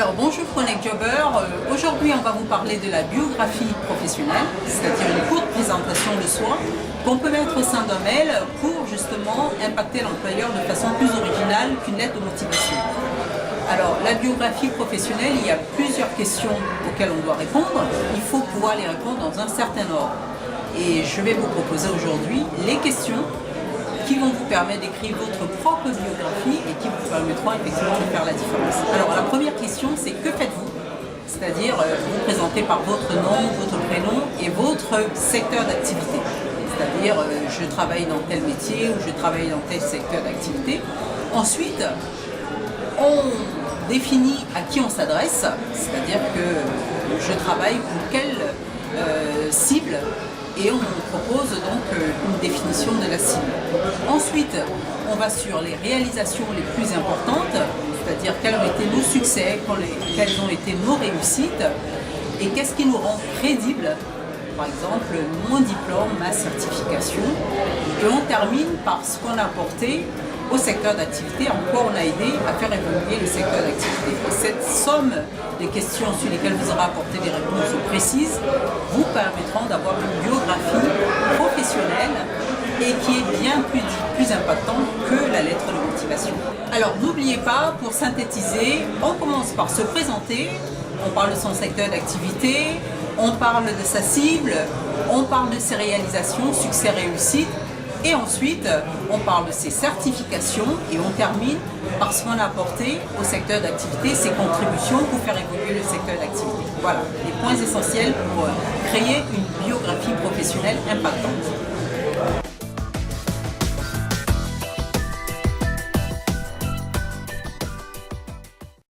Alors bonjour Connect Jobber, aujourd'hui on va vous parler de la biographie professionnelle, c'est-à-dire une courte présentation de soi qu'on peut mettre au sein d'un mail pour justement impacter l'employeur de façon plus originale qu'une lettre de motivation. Alors la biographie professionnelle, il y a plusieurs questions auxquelles on doit répondre, il faut pouvoir les répondre dans un certain ordre. Et je vais vous proposer aujourd'hui les questions qui vont vous permettre d'écrire votre propre biographie et qui vous permettront effectivement de faire la différence. Alors la première question, c'est que faites-vous? C'est-à-dire vous présentez par votre nom, votre prénom et votre secteur d'activité. C'est-à-dire je travaille dans tel métier ou je travaille dans tel secteur d'activité. Ensuite, on définit à qui on s'adresse, c'est-à-dire que je travaille pour quelle cible, et on propose donc une définition de la cible. Ensuite, on va sur les réalisations les plus importantes, c'est-à-dire quels ont été nos succès, quelles ont été nos réussites, et qu'est-ce qui nous rend crédibles, par exemple mon diplôme, ma certification, et on termine par ce qu'on a apporté au secteur d'activité, en quoi on a aidé à faire évoluer le secteur d'activité. Et cette somme des questions sur lesquelles vous aurez apporté des réponses précises vous permettront d'avoir une biographie professionnelle et qui est bien plus impactante que la lettre de motivation. Alors n'oubliez pas, pour synthétiser, on commence par se présenter, on parle de son secteur d'activité, on parle de sa cible, on parle de ses réalisations, succès, réussites. Et ensuite, on parle de ses certifications et on termine par ce qu'on a apporté au secteur d'activité, ses contributions pour faire évoluer le secteur d'activité. Voilà, les points essentiels pour créer une biographie professionnelle impactante.